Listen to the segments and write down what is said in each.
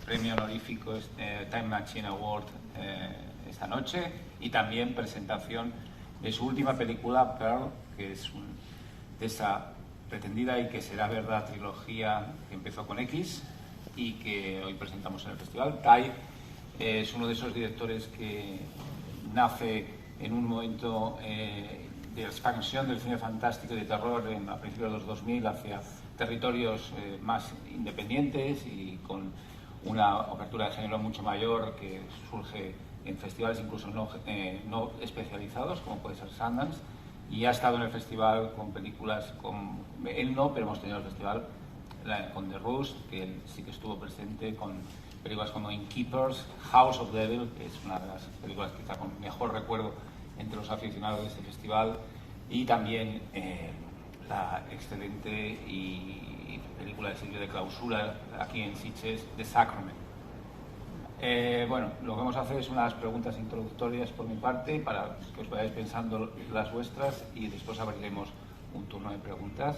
premio honorífico Time Machine Award esta noche, y también presentación de su última película, Pearl, que es de esa pretendida y que será verdad trilogía que empezó con X y que hoy presentamos en el festival. Tai es uno de esos directores que nace en un momento de expansión del cine fantástico y de terror a principios de los 2000 hacia territorios más independientes y con una apertura de género mucho mayor que surge en festivales incluso no especializados, como puede ser Sundance, y ha estado en el festival con películas, él no, pero hemos tenido el festival con The Roost, que él sí que estuvo presente, con películas como Innkeepers, House of Devil, que es una de las películas quizá con mejor recuerdo entre los aficionados de este festival, y también la excelente y película de Silvio de clausura aquí en Sitges, The Sacrament. Bueno, lo que vamos a hacer es unas preguntas introductorias por mi parte para que os vayáis pensando las vuestras y después abriremos un turno de preguntas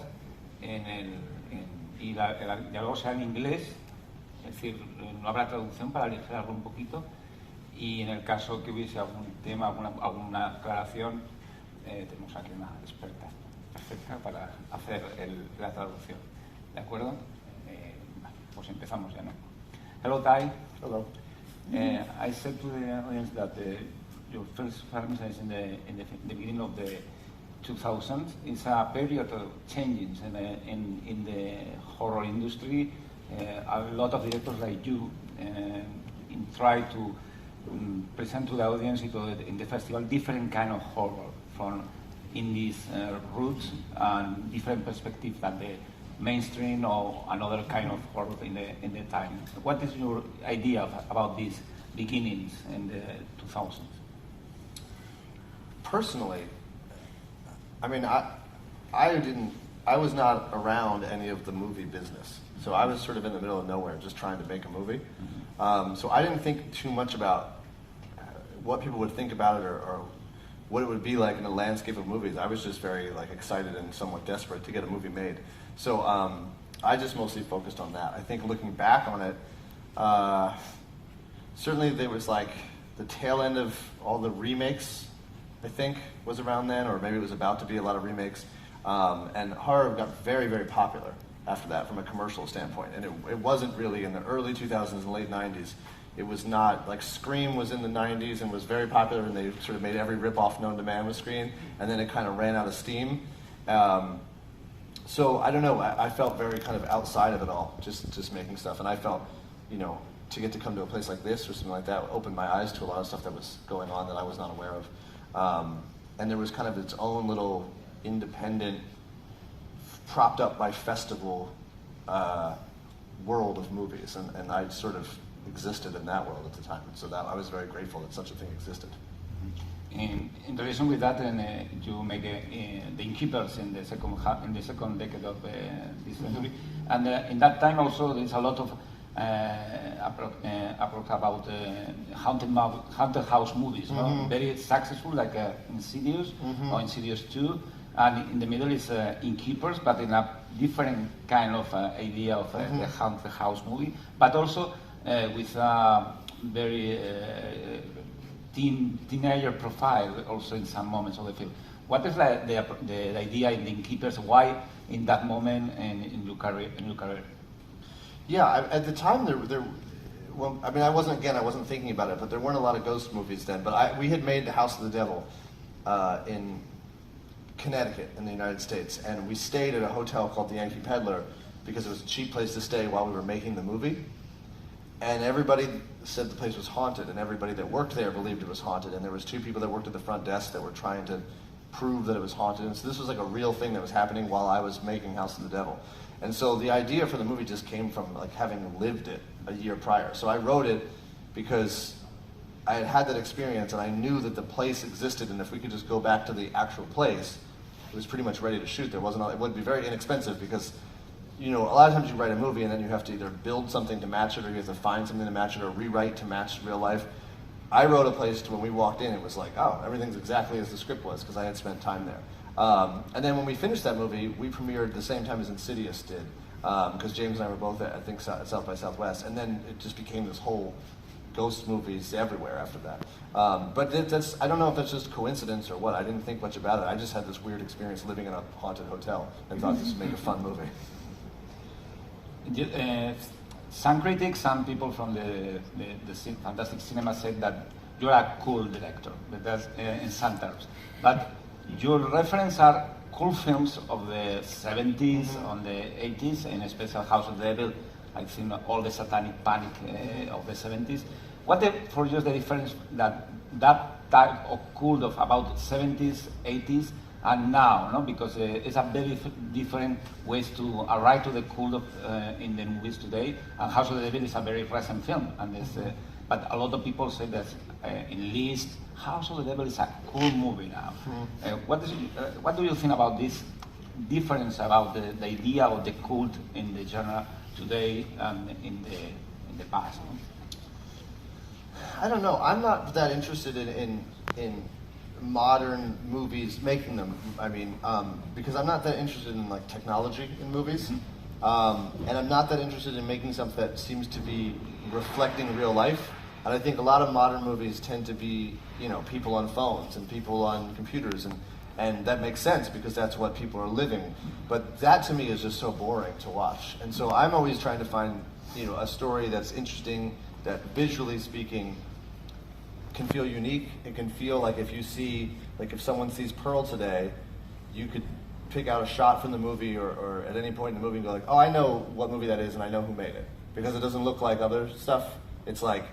y el diálogo será en inglés, es decir, no habrá traducción para aligerarlo un poquito, y en el caso que hubiese algún tema, alguna aclaración, tenemos aquí una experta perfecta para hacer la traducción. ¿De acuerdo? Pues empezamos ya, ¿no? Hello, Tai. Hello. I said to the audience that your first film is in the beginning of the 2000s. It's a period of changes in the horror industry. A lot of directors like you try to present to the audience in the festival different kind of horror from indies roots and different perspectives than the mainstream or another kind of horror in the time. What is your idea about these beginnings in the 2000s? Personally, I mean, I was not around any of the movie business, so I was sort of in the middle of nowhere, just trying to make a movie. So I didn't think too much about what people would think about it or what it would be like in the landscape of movies. I was just very excited and somewhat desperate to get a movie made. So I just mostly focused on that. I think looking back on it, certainly there was the tail end of all the remakes, I think, was around then, or maybe it was about to be a lot of remakes. And horror got very, very popular after that from a commercial standpoint. And it wasn't really in the early 2000s and late 90s. It was not, Scream was in the 90s and was very popular, and they sort of made every ripoff known to man with Scream, and then it kind of ran out of steam. So I don't know, I felt very kind of outside of it all, just making stuff. And I felt, to get to come to a place like this or something like that opened my eyes to a lot of stuff that was going on that I was not aware of. And there was kind of its own little independent, propped up by festival world of movies. And I sort of existed in that world at the time. So that I was very grateful that such a thing existed. In relation with that, you make the Innkeepers in the second decade of this century, and in that time also there's a lot of approach about haunted house movies, no? Very successful, like Insidious or Insidious 2, and in the middle is Innkeepers, but in a different kind of idea of the haunted house movie, but also with a very teenager profile also in some moments of the film. What is the idea in the Innkeepers? Why in that moment in your career? Yeah, at the time well, I mean, I wasn't thinking about it, but there weren't a lot of ghost movies then. But we had made The House of the Devil in Connecticut in the United States, and we stayed at a hotel called the Yankee Peddler because it was a cheap place to stay while we were making the movie. And everybody said the place was haunted, and everybody that worked there believed it was haunted. And there was 2 people that worked at the front desk that were trying to prove that it was haunted. And so this was a real thing that was happening while I was making House of the Devil. And so the idea for the movie just came from having lived it a year prior. So I wrote it because I had that experience, and I knew that the place existed, and if we could just go back to the actual place, it was pretty much ready to shoot. It would be very inexpensive because a lot of times you write a movie and then you have to either build something to match it, or you have to find something to match it, or rewrite to match real life. I wrote a place to when we walked in, it was oh, everything's exactly as the script was, because I had spent time there. And then when we finished that movie, we premiered the same time as Insidious did. because James and I were both at, I think, South by Southwest, and then it just became this whole ghost movies everywhere after that. But I don't know if that's just coincidence or what. I didn't think much about it. I just had this weird experience living in a haunted hotel and thought this would make a fun movie. Some critics, some people from the fantastic cinema said that you're a cool director, that's in some terms. But your reference are cool films of the 70s, on the 80s, and especially House of the Devil. I've seen all the satanic panic of the 70s. What for you is the difference that type of cult of about 70s, 80s, and now, no? Because it's a very different ways to arrive to the cult of, in the movies today. And House of the Devil is a very recent film, and but a lot of people say that in list, House of the Devil is a cool movie now. What do you think about this difference about the idea of the cult in the genre today and in the past? No? I don't know. I'm not that interested in modern movies, making them. I mean, because I'm not that interested in like technology in movies, and I'm not that interested in making something that seems to be reflecting real life. And I think a lot of modern movies tend to be, you know, people on phones and people on computers, and that makes sense because that's what people are living. But that to me is just so boring to watch. And so I'm always trying to find, you know, a story that's interesting, that visually speaking can feel unique. It can feel like if you see, like if someone sees Pearl today, you could pick out a shot from the movie or at any point in the movie and go like, oh, I know what movie that is and I know who made it. Because it doesn't look like other stuff. It's like,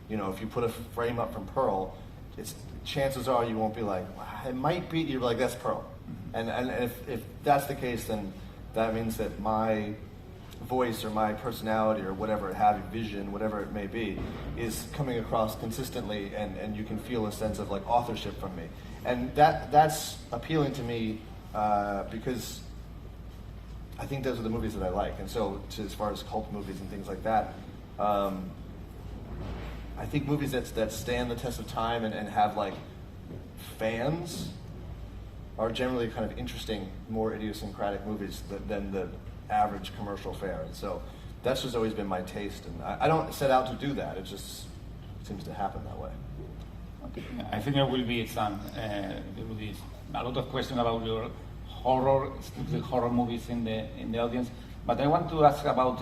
you know, if you put a frame up from Pearl, chances are you won't be like, wow, it might be, you're like, that's Pearl. And if that's the case, then that means that my voice or my personality or whatever, vision, whatever it may be, is coming across consistently, and you can feel a sense of like authorship from me. And that's appealing to me because I think those are the movies that I like. And so as far as cult movies and things like that, I think movies that stand the test of time and have like fans are generally kind of interesting, more idiosyncratic movies than the average commercial fare. And so that's just always been my taste. And I don't set out to do that. It just seems to happen that way. Okay. I think there will be a lot of questions about your the horror movies in the audience. But I want to ask about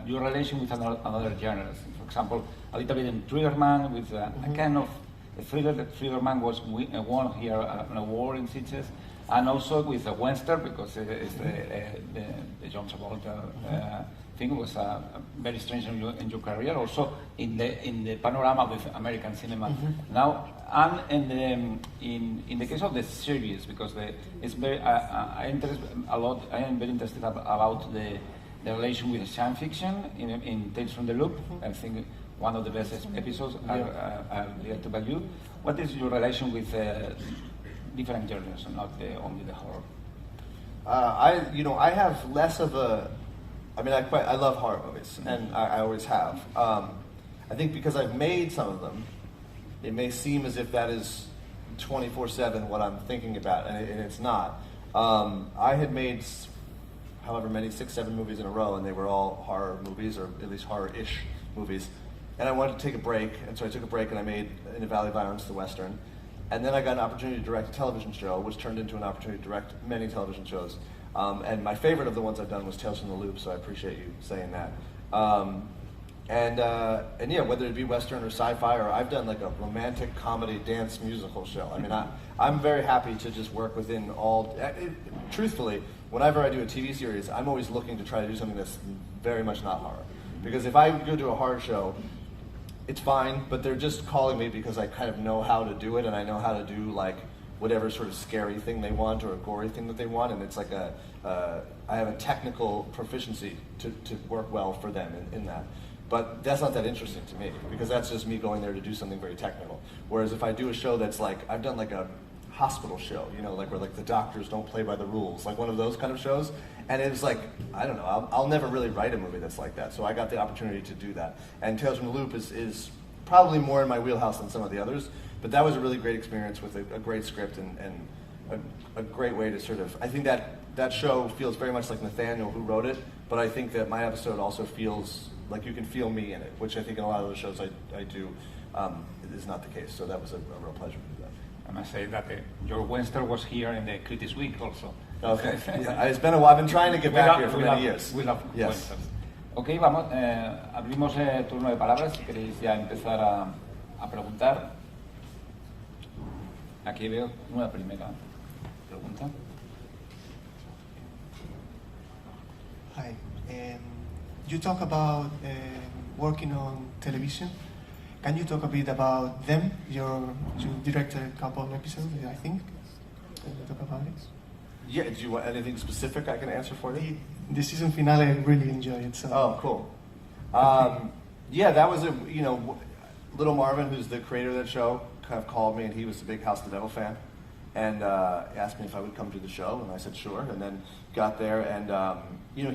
your relation with another genres. For example, a little bit in Thriller Man, with a kind of a thriller. Thriller Man won here an award in Sitges, and also with a Western, because it's the John Travolta thing was very strange in your career. Also in the panorama with American cinema now, and in the case of the series, because it's very I am very interested about the relation with science fiction in Tales from the Loop. I think one of the best episodes are directed by you. What is your relation with different genres, and not only the horror? I have less of a. I mean, I love horror movies, and I always have. I think because I've made some of them, it may seem as if that is 24/7 what I'm thinking about, and it's not. I had made however many, 6, 7 movies in a row, and they were all horror movies, or at least horror-ish movies. And I wanted to take a break, and so I took a break and I made In the Valley of Violence, the Western. And then I got an opportunity to direct a television show, which turned into an opportunity to direct many television shows. And my favorite of the ones I've done was Tales from the Loop, so I appreciate you saying that. And yeah, whether it be Western or sci-fi, or I've done like a romantic comedy dance musical show. I mean, I'm very happy to just work within all. Truthfully, whenever I do a TV series, I'm always looking to try to do something that's very much not horror. Because if I go to a horror show, it's fine, but they're just calling me because I kind of know how to do it, and I know how to do like whatever sort of scary thing they want or a gory thing that they want, and it's like I have a technical proficiency to work well for them in that. But that's not that interesting to me, because that's just me going there to do something very technical. Whereas if I do a show that's like, I've done like a hospital show, you know, like where like the doctors don't play by the rules, like one of those kind of shows, and it was like, I don't know, I'll never really write a movie that's like that, so I got the opportunity to do that. And Tales from the Loop is probably more in my wheelhouse than some of the others, but that was a really great experience with a great script and a great way to sort of, I think that that show feels very much like Nathaniel who wrote it, but I think that my episode also feels like you can feel me in it, which I think in a lot of the shows I do is not the case. So that was a real pleasure to do that. I must say that your Wednesday was here in the Critics Week also. Okay. Yeah, it's been a while. I've been trying to get back here for many years. We love yes. Wednesdays. Ok, vamos, abrimos el turno de palabras, si queréis ya empezar a preguntar. Aquí veo una primera pregunta. Hi. You talk about working on television. Can you talk a bit about them? You directed a couple of episodes, I think. Can you talk about it? Yeah, do you want anything specific I can answer for you? The season finale, I really enjoyed it. So. Oh, cool. Yeah, that was Little Marvin, who's the creator of that show, kind of called me, and he was a big House of the Devil fan, and asked me if I would come to the show, and I said sure, and then got there, and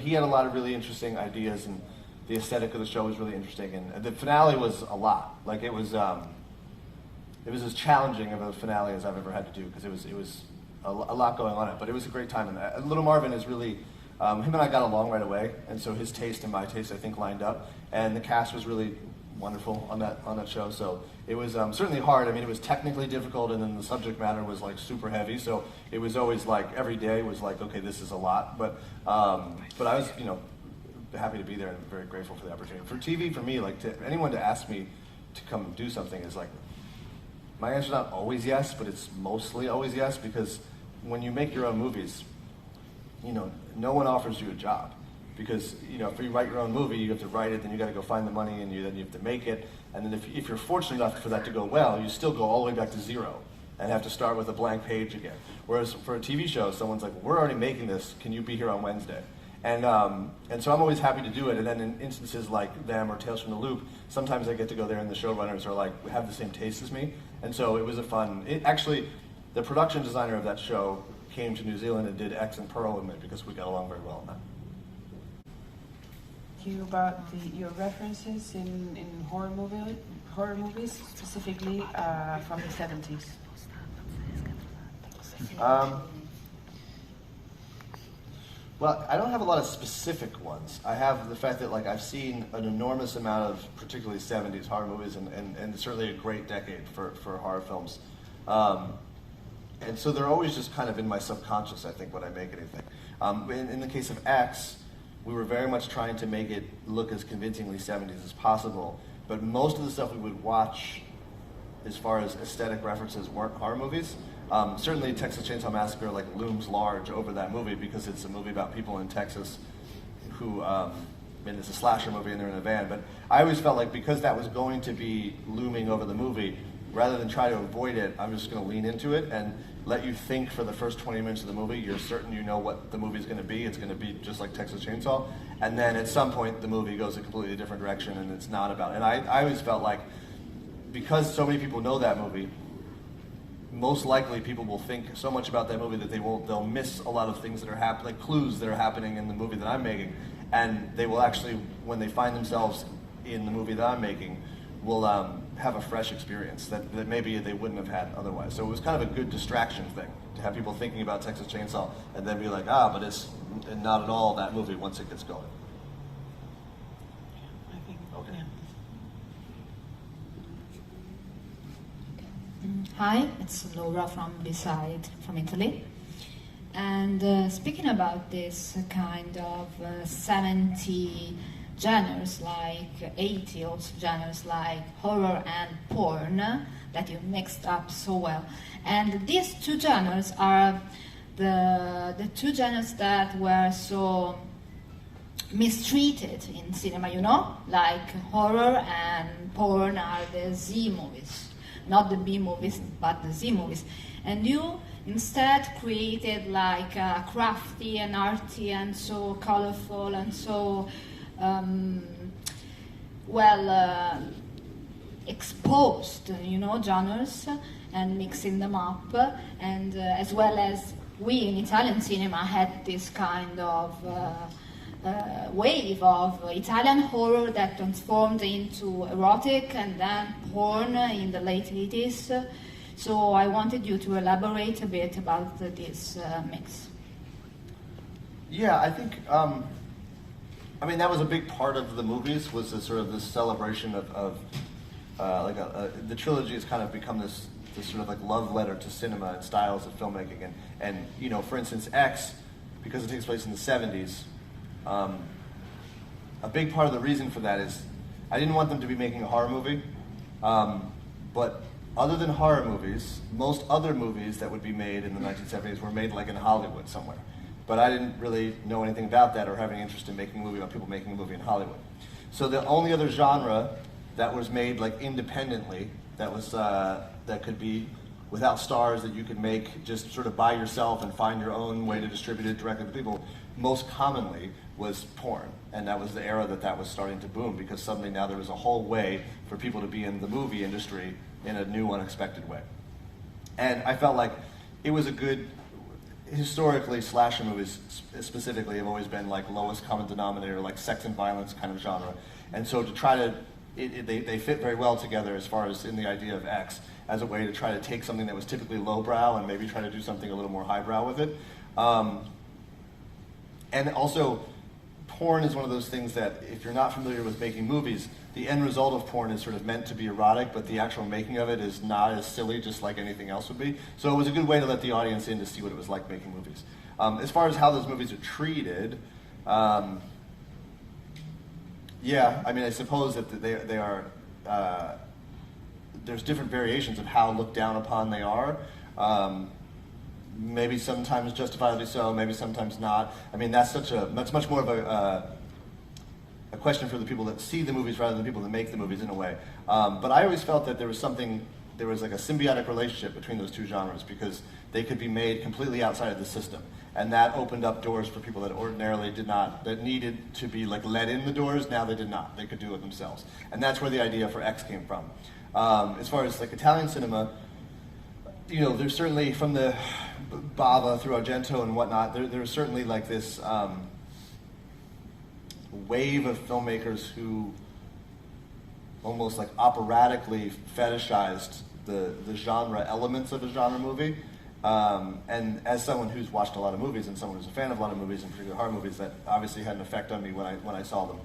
he had a lot of really interesting ideas, and the aesthetic of the show was really interesting, and the finale was a lot. Like it was as challenging of a finale as I've ever had to do, because it was a lot going on it, but it was a great time. And Little Marvin is really, him and I got along right away, and so his taste and my taste, I think, lined up. And the cast was really wonderful on that show. So it was certainly hard. I mean, it was technically difficult, and then the subject matter was like super heavy. So it was always like every day was like, okay, this is a lot. But I was, happy to be there and very grateful for the opportunity. For TV, for me, like anyone to ask me to come do something is like, my answer's not always yes, but it's mostly always yes, because when you make your own movies, no one offers you a job, because if you write your own movie, you have to write it, then you got to go find the money, and then you have to make it, and then if you're fortunate enough for that to go well, you still go all the way back to zero and have to start with a blank page again. Whereas for a TV show, someone's like, we're already making this, can you be here on Wednesday? And so I'm always happy to do it. And then in instances like them or Tales from the Loop, sometimes I get to go there and the showrunners are like, have the same taste as me. And so it was actually, the production designer of that show came to New Zealand and did X and Pearl with me because we got along very well on that. You about your references in horror movies, specifically from the 70s. Well, I don't have a lot of specific ones. I have the fact that I've seen an enormous amount of particularly 70s horror movies, and certainly a great decade for horror films. And so they're always just kind of in my subconscious, I think, when I make anything. In the case of X, we were very much trying to make it look as convincingly 70s as possible, but most of the stuff we would watch as far as aesthetic references weren't horror movies. Certainly Texas Chainsaw Massacre looms large over that movie because it's a movie about people in Texas who, it's a slasher movie and they're in a van, but I always felt like because that was going to be looming over the movie, rather than try to avoid it, I'm just going to lean into it and let you think for the first 20 minutes of the movie. You're certain you know what the movie's going to be. It's going to be just like Texas Chainsaw. And then at some point the movie goes a completely different direction and it's not about it. And I always felt like because so many people know that movie, most likely people will think so much about that movie that they'll miss a lot of things that are happening, like clues that are happening in the movie that I'm making. And they will actually, when they find themselves in the movie that I'm making, will have a fresh experience that maybe they wouldn't have had otherwise. So it was kind of a good distraction thing to have people thinking about Texas Chainsaw and then be like, but it's not at all that movie once it gets going. I think. Okay. Yeah. Hi, it's Laura from Beside, from Italy. And speaking about this kind of 70 genres, like 80 also genres like horror and porn that you mixed up so well. And these two genres are the two genres that were so mistreated in cinema, like horror and porn are the Z movies, not the B movies, but the Z movies. And you instead created crafty and arty and so colorful and so exposed, genres, and mixing them up, and as well as we in Italian cinema had this kind of wave of Italian horror that transformed into erotic and then porn in the late 80s. So I wanted you to elaborate a bit about this mix. Yeah, I think, I mean, that was a big part of the movies, was the sort of this celebration of the trilogy has kind of become this sort of like love letter to cinema and styles of filmmaking. And you know, for instance, X, because it takes place in the 70s, a big part of the reason for that is I didn't want them to be making a horror movie, but other than horror movies, most other movies that would be made in the 1970s were made like in Hollywood somewhere. But I didn't really know anything about that or have any interest in making a movie about people making a movie in Hollywood. So the only other genre that was made like independently, that was that could be without stars, that you could make just sort of by yourself and find your own way to distribute it directly to people, most commonly was porn. And that was the era that was starting to boom, because suddenly now there was a whole way for people to be in the movie industry in a new, unexpected way. And I felt like it was a good, historically, slasher movies specifically have always been like lowest common denominator, like sex and violence kind of genre. And so to try to, they fit very well together as far as in the idea of X, as a way to try to take something that was typically lowbrow and maybe try to do something a little more highbrow with it. And also, porn is one of those things that if you're not familiar with making movies, the end result of porn is sort of meant to be erotic, but the actual making of it is not as silly, just like anything else would be. So it was a good way to let the audience in to see what it was like making movies. As far as how those movies are treated, yeah, I mean, I suppose that they are, there's different variations of how looked down upon they are. Maybe sometimes justifiably so, maybe sometimes not. I mean, that's much more of a question for the people that see the movies rather than the people that make the movies in a way. But I always felt that there was like a symbiotic relationship between those two genres, because they could be made completely outside of the system. And that opened up doors for people that ordinarily did not, that needed to be like let in the doors. Now they did not, they could do it themselves. And that's where the idea for X came from. As far as like Italian cinema, you know, there's certainly from the Bava through Argento and whatnot, there's certainly like this wave of filmmakers who almost like operatically fetishized the genre elements of a genre movie. And as someone who's watched a lot of movies and someone who's a fan of a lot of movies, and particularly horror movies, that obviously had an effect on me when I saw them.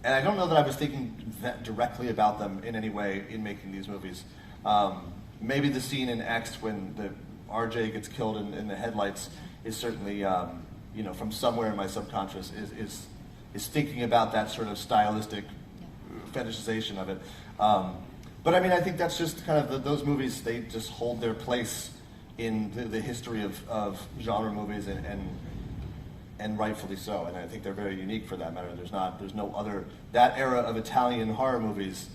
And I don't know that I was thinking that directly about them in any way in making these movies. Maybe the scene in X when the RJ gets killed in the headlights is certainly, you know, from somewhere in my subconscious is thinking about that sort of stylistic fetishization of it. But I mean, I think that's just kind of those movies, they just hold their place in the history of genre movies, and rightfully so. And I think they're very unique for that matter. There's no other, that era of Italian horror movies,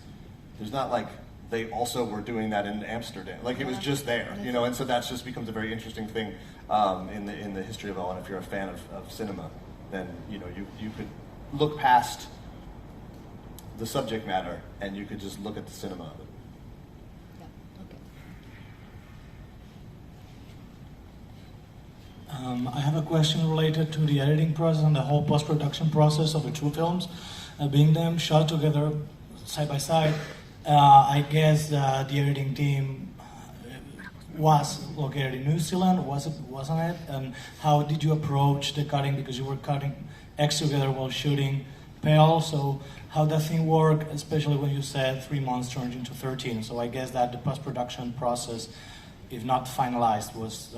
there's not like they also were doing that in Amsterdam. Like it was just there, you know, and so that just becomes a very interesting thing in the history of it all. And if you're a fan of cinema, then, you know, you could look past the subject matter and you could just look at the cinema of it. I have a question related to the editing process and the whole post-production process of the two films, being them shot together side by side. I guess the editing team was located in New Zealand, wasn't it? And how did you approach the cutting? Because you were cutting X together while shooting Pale, so how does that thing work, especially when you said 3 months turned into 13? So I guess that the post-production process, if not finalized, was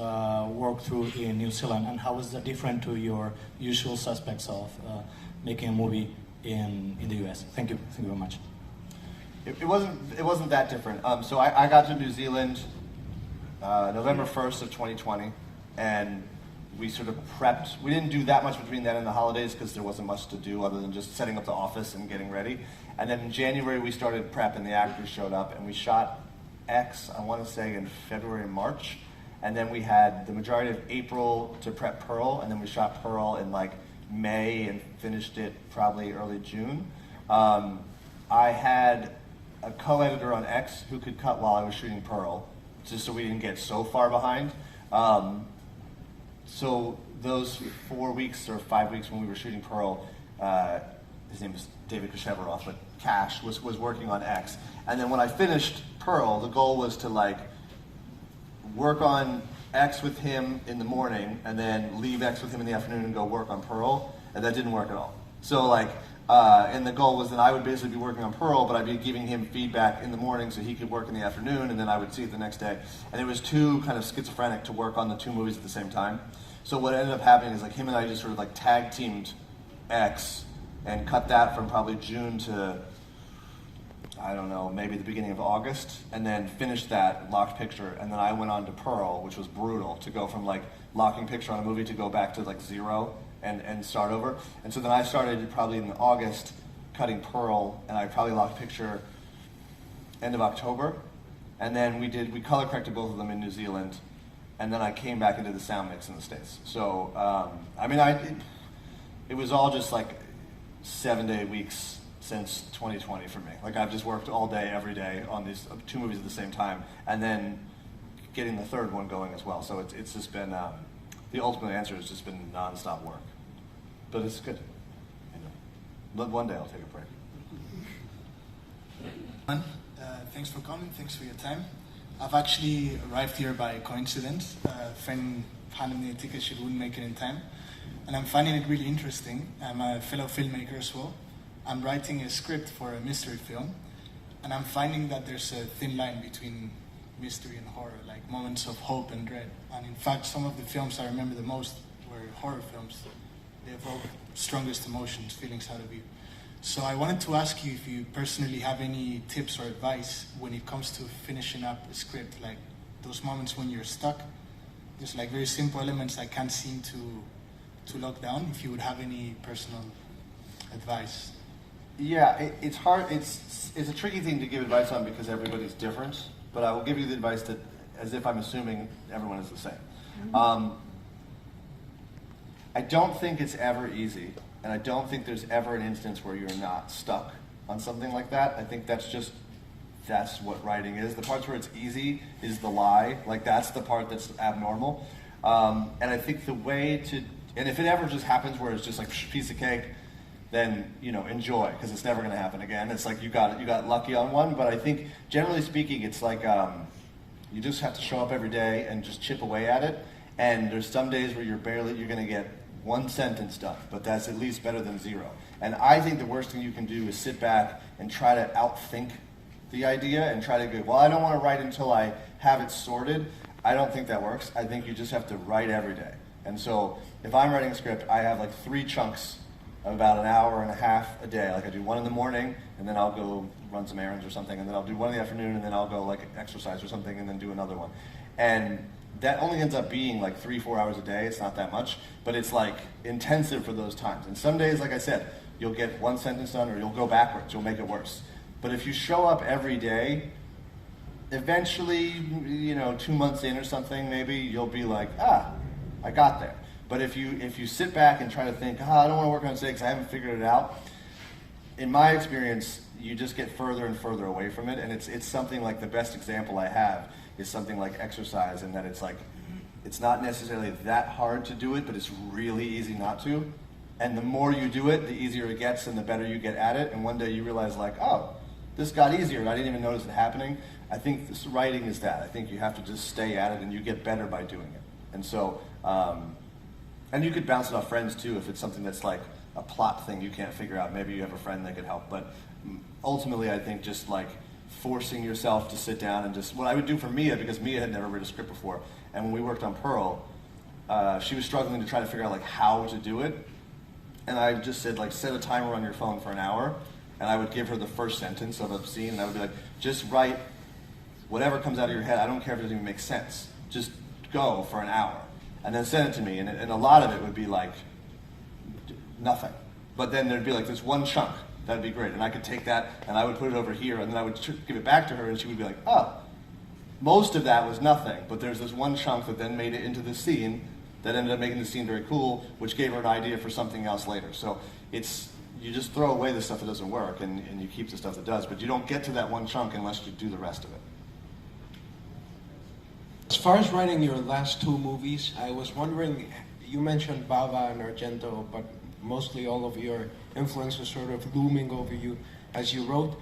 worked through in New Zealand. And how is that different to your usual suspects of making a movie in the US? Thank you very much. It wasn't that different. So I got to New Zealand November 1st of 2020, and we sort of prepped. We didn't do that much between then and the holidays because there wasn't much to do other than just setting up the office and getting ready. And then in January we started prep and the actors showed up, and we shot X, I want to say in February and March. And then we had the majority of April to prep Pearl, and then we shot Pearl in like May and finished it probably early June. I had a co-editor on X who could cut while I was shooting Pearl, just so we didn't get so far behind. So those 4 weeks or 5 weeks when we were shooting Pearl, his name is David Kashevaroff, but Cash was working on X. And then when I finished Pearl, the goal was to like work on X with him in the morning and then leave X with him in the afternoon and go work on Pearl, and that didn't work at all. So like, and the goal was that I would basically be working on Pearl, but I'd be giving him feedback in the morning so he could work in the afternoon, and then I would see it the next day. And it was too kind of schizophrenic to work on the two movies at the same time. So what ended up happening is like him and I just sort of like tag teamed X and cut that from probably June to, I don't know, maybe the beginning of August, and then finished that, locked picture, and then I went on to Pearl, which was brutal, to go from like locking picture on a movie to go back to like 0 and start over. And so then I started probably in August cutting Pearl, and I probably locked picture end of October, and then we color corrected both of them in New Zealand, and then I came back into the sound mix in the States. So, I mean, it was all just like 7-day weeks since 2020 for me. Like I've just worked all day, every day on these two movies at the same time, and then getting the third one going as well. So it's just been, the ultimate answer has just been nonstop work. But it's good. You know. But one day I'll take a break. Thanks for coming, thanks for your time. I've actually arrived here by coincidence. A friend handed me a ticket, she wouldn't make it in time. And I'm finding it really interesting. I'm a fellow filmmaker as well. I'm writing a script for a mystery film, and I'm finding that there's a thin line between mystery and horror, like moments of hope and dread. And in fact, some of the films I remember the most were horror films. They evoke strongest emotions, feelings out of you. So I wanted to ask you if you personally have any tips or advice when it comes to finishing up a script, like those moments when you're stuck. There's like very simple elements I can't seem to lock down. If you would have any personal advice. Yeah, it's hard. It's a tricky thing to give advice on because everybody's different. But I will give you the advice that, as if I'm assuming everyone is the same. Mm-hmm. I don't think it's ever easy, and I don't think there's ever an instance where you're not stuck on something like that. I think that's what writing is. The parts where it's easy is the lie. Like that's the part that's abnormal. And I think the way to, and if it ever just happens where it's just like piece of cake, then enjoy, because it's never going to happen again. It's like you got lucky on one. But I think generally speaking, it's like you just have to show up every day and just chip away at it. And there's some days where you're going to get one sentence done, but that's at least better than 0. And I think the worst thing you can do is sit back and try to outthink the idea and try to go, well, I don't want to write until I have it sorted. I don't think that works. I think you just have to write every day. And so if I'm writing a script, I have like 3 chunks of about an hour and a half a day. Like I do one in the morning, and then I'll go run some errands or something, and then I'll do one in the afternoon, and then I'll go like exercise or something, and then do another one. And that only ends up being like 3-4 hours a day. It's not that much, but it's like intensive for those times. And some days, like I said, you'll get one sentence done or you'll go backwards, you'll make it worse. But if you show up every day, eventually, 2 months in or something, maybe you'll be like, I got there. But if you sit back and try to think, I don't want to work on it today because I haven't figured it out, in my experience, you just get further and further away from it. And it's something like the best example I have is something like exercise, and that it's like, it's not necessarily that hard to do it, but it's really easy not to. And the more you do it, the easier it gets and the better you get at it. And one day you realize like, oh, this got easier and I didn't even notice it happening. I think this writing is that. I think you have to just stay at it and you get better by doing it. And so, and you could bounce it off friends too if it's something that's like a plot thing you can't figure out. Maybe you have a friend that could help. But ultimately, I think just like forcing yourself to sit down and just, what I would do for Mia, because Mia had never read a script before, and when we worked on Pearl, she was struggling to try to figure out like how to do it, and I just said like set a timer on your phone for an hour, and I would give her the first sentence of a scene, and I would be like, just write whatever comes out of your head. I don't care if it doesn't even make sense. Just go for an hour, and then send it to me, and a lot of it would be like nothing, but then there'd be like this one chunk. That'd be great. And I could take that and I would put it over here and then I would give it back to her and she would be like, oh, most of that was nothing, but there's this one chunk that then made it into the scene that ended up making the scene very cool, which gave her an idea for something else later. So you just throw away the stuff that doesn't work and you keep the stuff that does, but you don't get to that one chunk unless you do the rest of it. As far as writing your last 2 movies, I was wondering, you mentioned Bava and Argento, but mostly all of your influences sort of looming over you. as you wrote,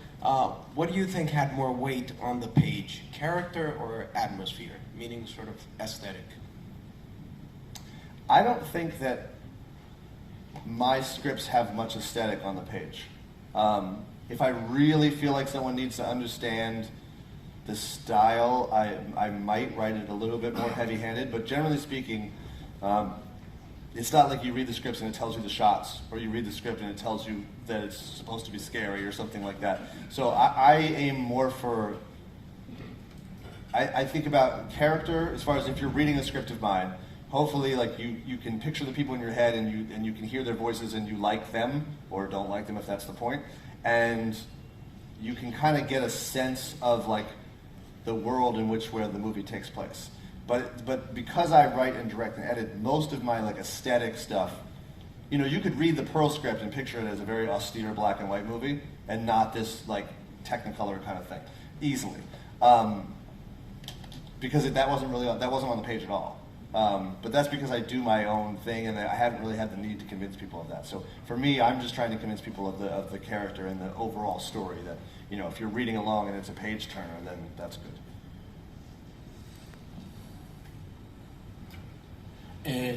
what do you think had more weight on the page, character or atmosphere, meaning sort of aesthetic? I don't think that my scripts have much aesthetic on the page. If I really feel like someone needs to understand the style, I might write it a little bit more heavy-handed, but generally speaking, it's not like you read the scripts and it tells you the shots, or you read the script and it tells you that it's supposed to be scary or something like that. So I aim more for, I think about character as far as if you're reading a script of mine, hopefully like you can picture the people in your head and you can hear their voices and you like them or don't like them if that's the point. And you can kind of get a sense of like the world in which where the movie takes place. But because I write and direct and edit, most of my like aesthetic stuff, you know, you could read the Pearl script and picture it as a very austere black and white movie and not this like Technicolor kind of thing, easily. Because that wasn't on the page at all. But that's because I do my own thing and I haven't really had the need to convince people of that. So for me, I'm just trying to convince people of the character and the overall story that, you know, if you're reading along and it's a page turner, then that's good.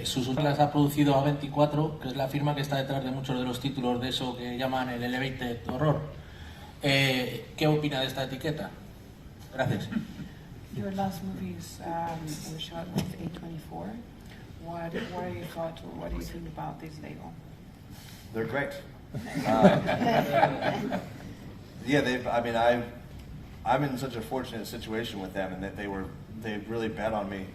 Sus las ha producido A24, que es la firma que está detrás de muchos de los títulos de eso que llaman el elevated horror. ¿Qué opina de esta etiqueta? Gracias. Your last movies were shot with A24. What are your thoughts, or what do you think about this label? They're great. Yeah, I'm in such a fortunate situation with them, and that they really bet on me.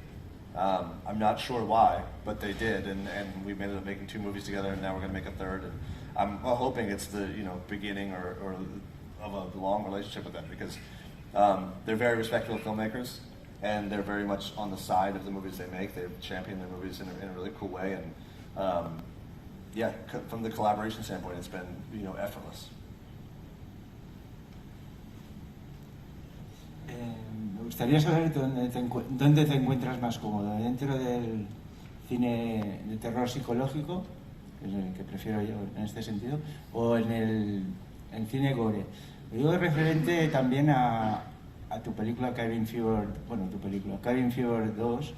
I'm not sure why, but they did, and we ended up making 2 movies together, and now we're going to make a 3rd. And I'm hoping it's the beginning or of a long relationship with them, because they're very respectable filmmakers, and they're very much on the side of the movies they make. They've championed their movies in a really cool way, and yeah, from the collaboration standpoint, it's been effortless. Me gustaría saber dónde te encuentras más cómodo, dentro del cine de terror psicológico, que es el que prefiero yo en este sentido, o en el cine gore. Lo digo referente también a tu película Cabin Fever 2,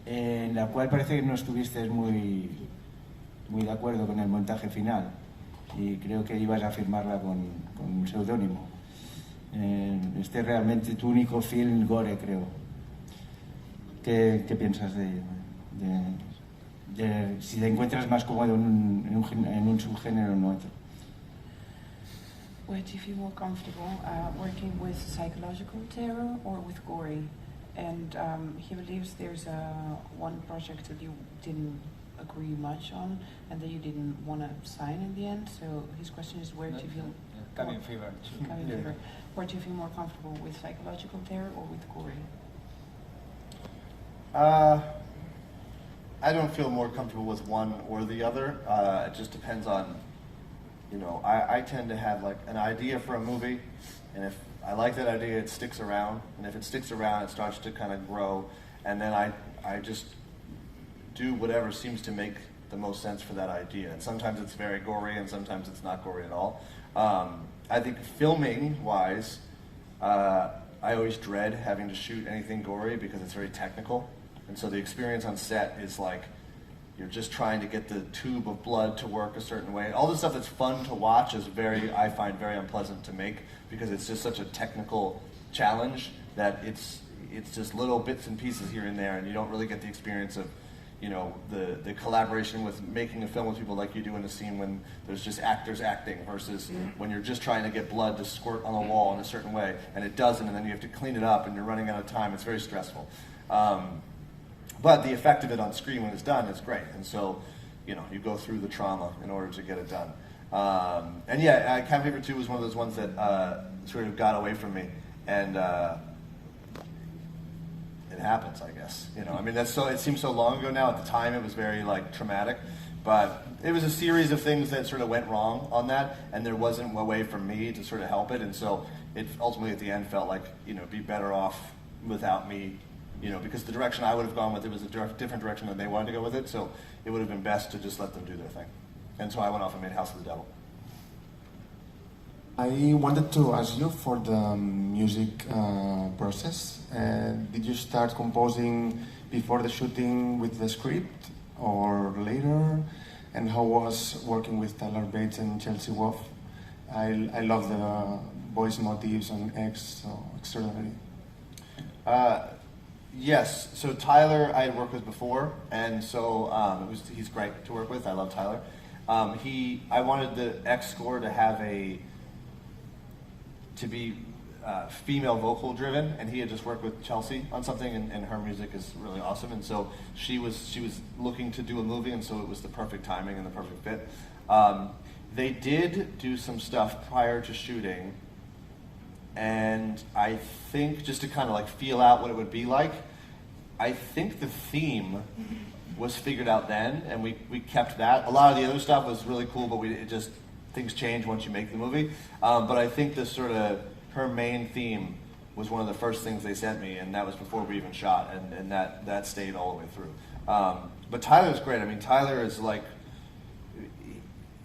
en la cual parece que no estuviste muy de acuerdo con el montaje final, y creo que ibas a firmarla con un seudónimo. Este es realmente tu único film gore, creo. ¿Qué piensas de ello? De si te encuentras más cómodo en un subgénero o en otro. Where do you feel more comfortable working with psychological terror or with gory? And he believes there's one project that you didn't agree much on and that you didn't want to sign in the end. So his question is, where do you feel? Cabin Fever. Cabin Fever. Where do you feel more comfortable, with psychological terror or with gory? I don't feel more comfortable with one or the other. It just depends on, I tend to have like an idea for a movie, and if I like that idea, it sticks around, and if it sticks around, it starts to kind of grow, and then I just do whatever seems to make the most sense for that idea. And sometimes it's very gory, and sometimes it's not gory at all. I think filming-wise, I always dread having to shoot anything gory because it's very technical. And so the experience on set is like, you're just trying to get the tube of blood to work a certain way. All the stuff that's fun to watch is I find very unpleasant to make, because it's just such a technical challenge that it's just little bits and pieces here and there, and you don't really get the experience of the collaboration with making a film with people like you do in a scene when there's just actors acting, versus when you're just trying to get blood to squirt on a wall in a certain way and it doesn't, and then you have to clean it up and you're running out of time. It's very stressful. But the effect of it on screen when it's done is great, and so you go through the trauma in order to get it done. And yeah, Cabin Fever 2 was one of those ones that sort of got away from me, and it happens, I guess. It seems so long ago now. At the time, it was very traumatic, but it was a series of things that sort of went wrong on that, and there wasn't a way for me to sort of help it, and so it ultimately at the end felt like it'd be better off without me, because the direction I would have gone with it was a different direction than they wanted to go with it, so it would have been best to just let them do their thing, and so I went off and made House of the Devil. I wanted to ask you for the music process. Did you start composing before the shooting with the script or later? And how was working with Tyler Bates and Chelsea Wolfe? I love the voice motifs on X, so extraordinary. Yes, so Tyler I had worked with before, and so he's great to work with. I love Tyler. I wanted the X score to be female vocal driven, and he had just worked with Chelsea on something, and her music is really awesome, and so she was looking to do a movie, and so it was the perfect timing and the perfect fit. They did do some stuff prior to shooting, and I think just to kind of like feel out what it would be like, I think the theme was figured out then, and we kept that. A lot of the other stuff was really cool, but things change once you make the movie. But I think her main theme was one of the first things they sent me, and that was before we even shot, and that stayed all the way through. But Tyler's great. I mean, Tyler is like,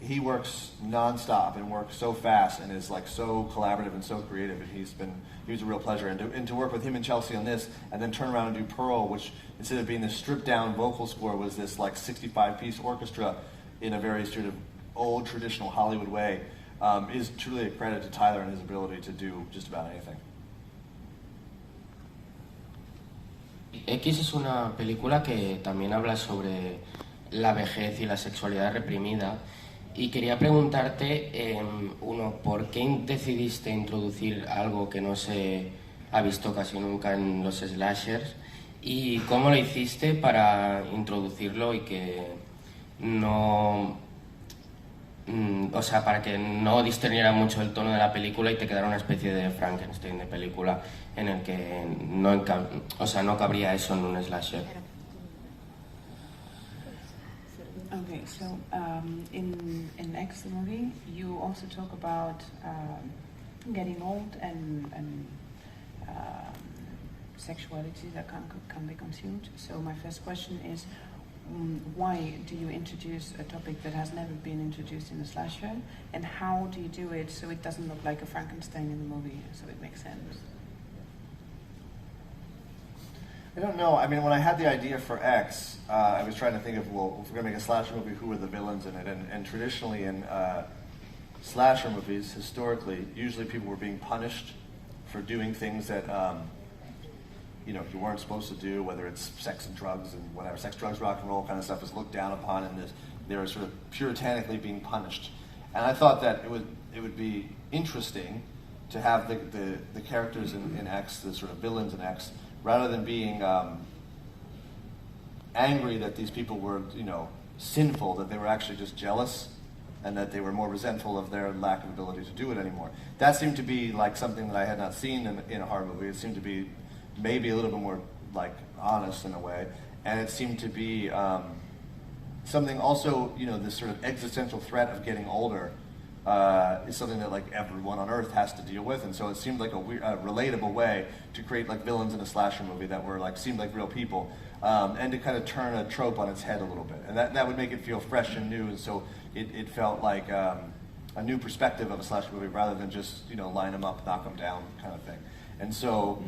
he works nonstop and works so fast and is like so collaborative and so creative, and he was a real pleasure. And to work with him and Chelsea on this, and then turn around and do Pearl, which instead of being this stripped down vocal score was this like 65-piece orchestra in a very sort of old traditional Hollywood way, is truly a credit to Tyler and his ability to do just about anything. X es una película que también habla sobre la vejez y la sexualidad reprimida. Y quería preguntarte, uno, ¿por qué decidiste introducir algo que no se ha visto casi nunca en los slashers? ¿Y cómo lo hiciste para introducirlo y que no... o sea, para que no distorniera mucho el tono de la película y te quedara una especie de Frankenstein de película en el que no cabría eso en un slasher? Okay, so in X the movie, you also talk about getting old and sexuality that can be consumed. So my first question is, why do you introduce a topic that has never been introduced in a slasher, and how do you do it so it doesn't look like a Frankenstein in the movie, so it makes sense? I don't know. I mean, when I had the idea for X, I was trying to think of, well, if we're going to make a slasher movie, who are the villains in it? And traditionally in slasher movies, historically, usually people were being punished for doing things that you weren't supposed to do, whether it's sex and drugs and whatever. Sex, drugs, rock and roll kind of stuff is looked down upon, and they were sort of puritanically being punished. And I thought that it would be interesting to have the characters in X, the sort of villains in X, rather than being angry that these people were, sinful, that they were actually just jealous, and that they were more resentful of their lack of ability to do it anymore. That seemed to be like something that I had not seen in a horror movie. It seemed to be maybe a little bit more like honest in a way, and it seemed to be something also, this sort of existential threat of getting older is something that like everyone on Earth has to deal with, and so it seemed like a relatable way to create like villains in a slasher movie that were like seemed like real people, and to kind of turn a trope on its head a little bit, and that would make it feel fresh and new, and so it felt like a new perspective of a slasher movie rather than just line them up, knock them down kind of thing. And so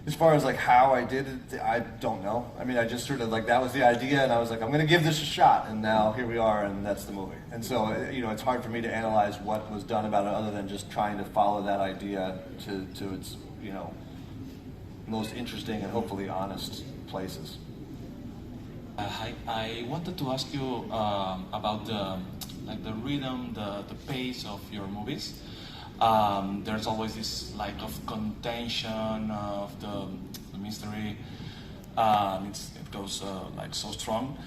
as far as like how I did it, I don't know. I mean, I just sort of like, that was the idea, and I was like, I'm going to give this a shot, and now here we are, and that's the movie. And so, it's hard for me to analyze what was done about it other than just trying to follow that idea to its, most interesting and hopefully honest places. Hi, I wanted to ask you about the rhythm, the pace of your movies. There's always this like of contention of the mystery. It goes like so strong,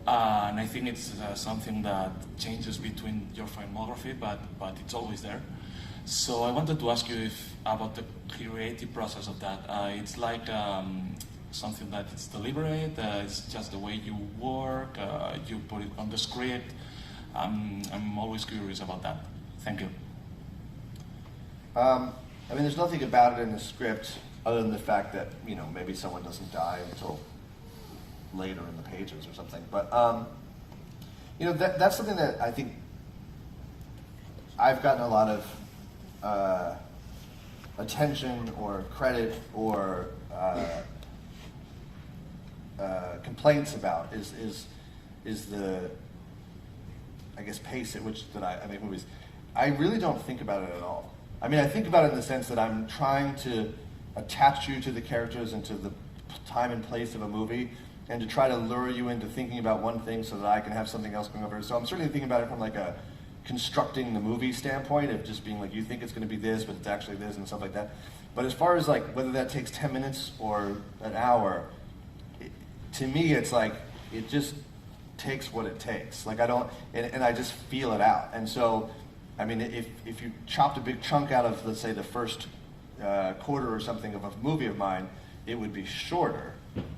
and I think it's something that changes between your filmography, but it's always there. So I wanted to ask you about the creative process of that. It's like something that is deliberate. It's just the way you work. You put it on the script. I'm always curious about that. Thank you. I mean, there's nothing about it in the script other than the fact that, maybe someone doesn't die until later in the pages or something. But, that's something that I think I've gotten a lot of attention or credit or complaints about is the, I guess, pace at which that I make movies. I really don't think about it at all. I mean, I think about it in the sense that I'm trying to attach you to the characters and to the time and place of a movie, and to try to lure you into thinking about one thing so that I can have something else going over. So I'm certainly thinking about it from like a constructing the movie standpoint of just being like, you think it's going to be this, but it's actually this and stuff like that. But as far as like whether that takes 10 minutes or an hour, to me it's like, it just takes what it takes. Like I don't, and I just feel it out. And so, I mean, if you chopped a big chunk out of, let's say, the first quarter or something of a movie of mine, it would be shorter,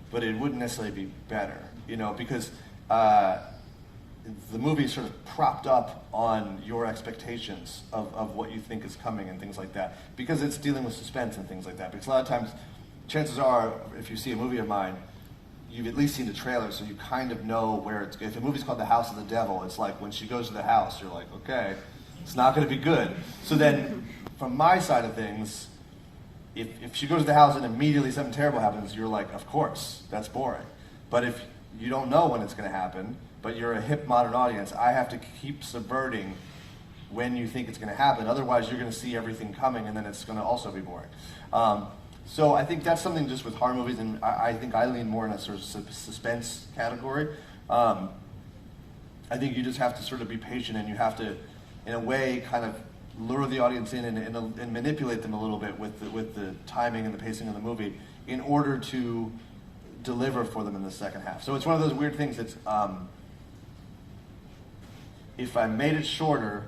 but it wouldn't necessarily be better, you know, because the movie is sort of propped up on your expectations of what you think is coming and things like that, because it's dealing with suspense and things like that. Because a lot of times, chances are, if you see a movie of mine, you've at least seen the trailer, so you kind of know where it's going. If a movie's called The House of the Devil, it's like when she goes to the house, you're like, okay, it's not going to be good. So then, from my side of things, if she goes to the house and immediately something terrible happens, you're like, of course, that's boring. But if you don't know when it's going to happen, but you're a hip modern audience, I have to keep subverting when you think it's going to happen. Otherwise, you're going to see everything coming, and then it's going to also be boring. So I think that's something just with horror movies, and I think I lean more in a sort of suspense category. I think you just have to sort of be patient, and you have to, in a way, kind of lure the audience in and manipulate them a little bit with the timing and the pacing of the movie in order to deliver for them in the second half. So it's one of those weird things that's, if I made it shorter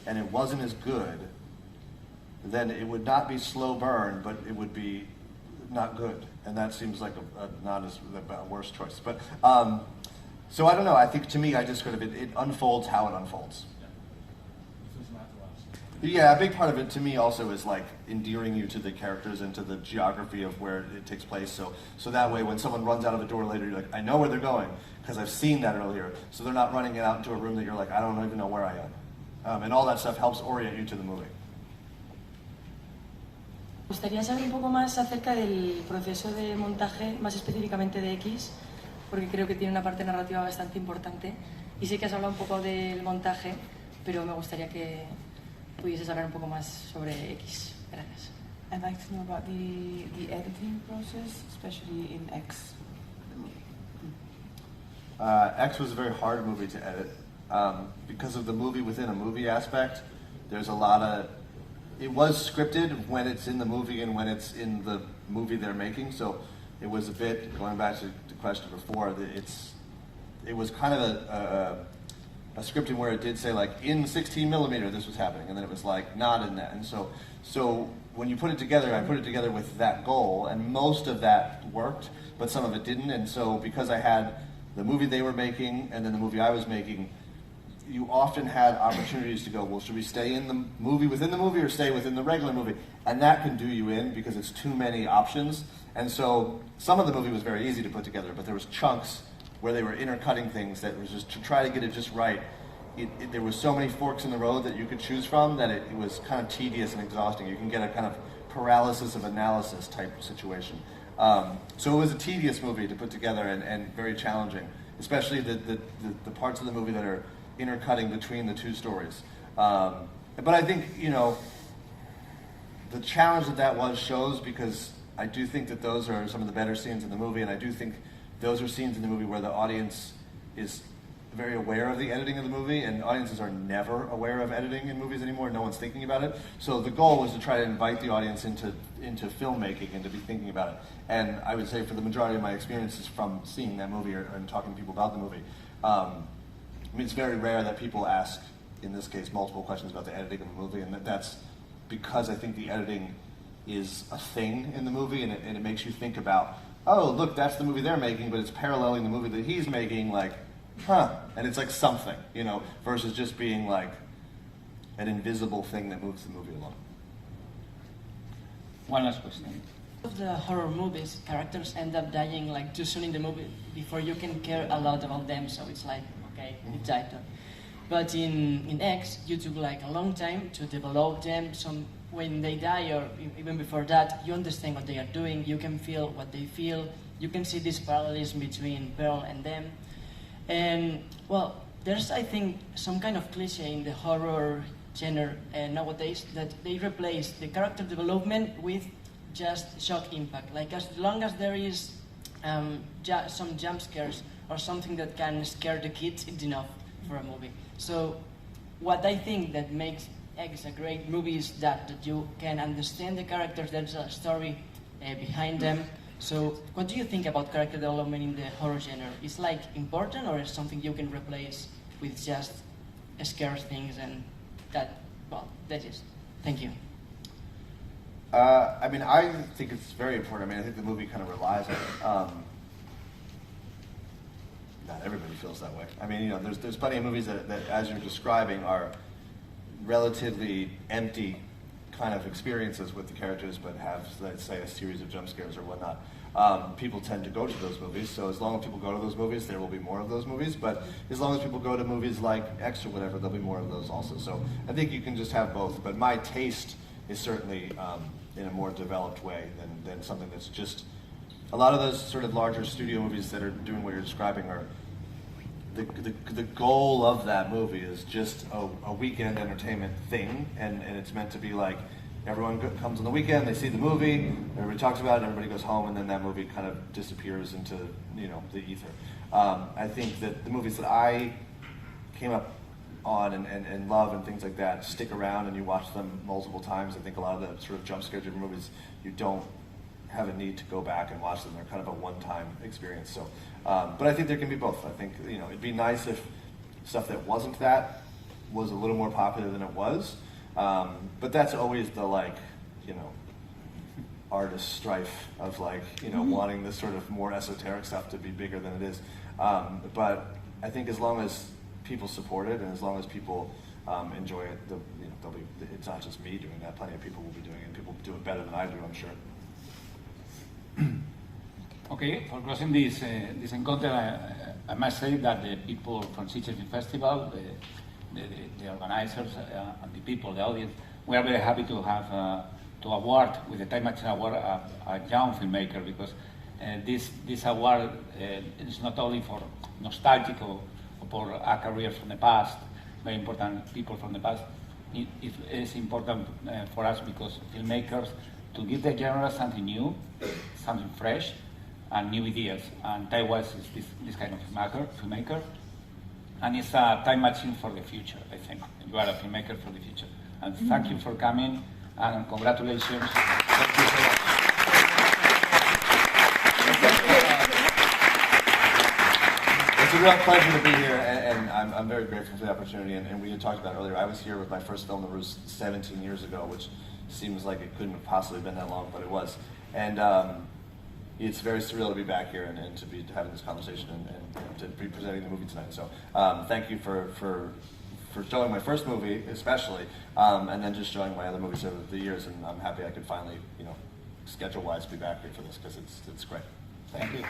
and it wasn't as good, then it would not be slow burn, but it would be not good. And that seems like not as a worse choice. But so I don't know. I think to me, I just sort of it unfolds how it unfolds. Yeah, a big part of it to me also is like endearing you to the characters and to the geography of where it takes place. So that way, when someone runs out of a door later, you're like, I know where they're going because I've seen that earlier. So they're not running out into a room that you're like, I don't even know where I am. And all that stuff helps orient you to the movie. Me gustaría saber un poco más acerca del proceso de montaje, más específicamente de X, porque creo que tiene una parte narrativa bastante importante. Y sé que has hablado un poco del montaje, pero me gustaría que pudieses hablar un poco más sobre X. Gracias. I'd like to know about the editing process, especially in X. X was a very hard movie to edit. Because of the movie within a movie aspect, there's a lot of... It was scripted when it's in the movie and when it's in the movie they're making, so it was a bit, going back to the question before, it was kind of a scripting where it did say like, in 16 millimeter this was happening, and then it was like, not in that. And so when you put it together, I put it together with that goal, and most of that worked, but some of it didn't. And so because I had the movie they were making and then the movie I was making, you often had opportunities to go, well, should we stay in the movie within the movie or stay within the regular movie? And that can do you in because it's too many options. And so some of the movie was very easy to put together, but there was chunks where they were intercutting things that was just to try to get it just right. There were so many forks in the road that you could choose from that it was kind of tedious and exhausting. You can get a kind of paralysis of analysis type situation. So it was a tedious movie to put together and very challenging, especially the parts of the movie that are intercutting between the two stories. But I think, you know, the challenge that was shows because I do think that those are some of the better scenes in the movie, and I do think those are scenes in the movie where the audience is very aware of the editing of the movie, and audiences are never aware of editing in movies anymore. No one's thinking about it. So the goal was to try to invite the audience into filmmaking and to be thinking about it. And I would say for the majority of my experiences from seeing that movie and talking to people about the movie, I mean, it's very rare that people ask, in this case, multiple questions about the editing of the movie, and that's because I think the editing is a thing in the movie, and it makes you think about, oh, look, that's the movie they're making, but it's paralleling the movie that he's making, like, huh, and it's like something, you know, versus just being like an invisible thing that moves the movie along. One last question. Of the horror movies, characters end up dying like too soon in the movie before you can care a lot about them, so it's like, okay, it died. But in X, you took like a long time to develop them. When they die, or even before that, you understand what they are doing. You can feel what they feel. You can see this parallelism between Pearl and them. And well, there's, I think, some kind of cliche in the horror genre nowadays that they replace the character development with just shock impact. Like as long as there is some jump scares or something that can scare the kids, it's enough for a movie. So what I think that makes X a great movie is that you can understand the characters, there's a story behind them. So what do you think about character development in the horror genre? Is like important, or is something you can replace with just scare things and that, well, that is. Thank you. I mean, I think it's very important. I mean, I think the movie kind of relies on it. Not everybody feels that way. I mean, you know, there's plenty of movies that, as you're describing, are relatively empty kind of experiences with the characters, but have, let's say, a series of jump scares or whatnot. People tend to go to those movies, so as long as people go to those movies, there will be more of those movies, but as long as people go to movies like X or whatever, there'll be more of those also. So I think you can just have both, but my taste is certainly in a more developed way than something that's just, a lot of those sort of larger studio movies that are doing what you're describing are, the goal of that movie is just a weekend entertainment thing, and it's meant to be like, everyone comes on the weekend, they see the movie, everybody talks about it, everybody goes home, and then that movie kind of disappears into, you know, the ether. I think that the movies that I came up on and love and things like that stick around, and you watch them multiple times. I think a lot of the sort of jump scare driven movies, you don't have a need to go back and watch them. They're kind of a one-time experience. So, but I think there can be both. I think, you know, it'd be nice if stuff that wasn't that was a little more popular than it was. But that's always the, like, you know, artist strife of, like, you know, wanting this sort of more esoteric stuff to be bigger than it is. But I think as long as people support it and as long as people enjoy it, you know, it's not just me doing that. Plenty of people will be doing it, and people do it better than I do, I'm sure. Okay, for closing this Incontro, I must say that the people from Sitges Film Festival, the organizers and the people, the audience, we are very happy to have to award with the Time Machine Award a young filmmaker, because this award is not only for nostalgic or for a career from the past, very important people from the past. It is important for us because filmmakers, to give the genre something new, something fresh, and new ideas. And Taiwan is this kind of filmmaker. And it's a time machine for the future, I think. You are a filmmaker for the future. And thank you for coming, and congratulations. Thank you so much. It's a real pleasure to be here, and I'm very grateful for the opportunity. And we had talked about earlier, I was here with my first film, The Ruse, 17 years ago, which seems like it couldn't have possibly been that long, but it was. And it's very surreal to be back here and to be having this conversation and to be presenting the movie tonight. So thank you for showing my first movie, especially, and then just showing my other movies over the years. And I'm happy I could finally, you know, schedule-wise be back here for this, because it's great. Thank you.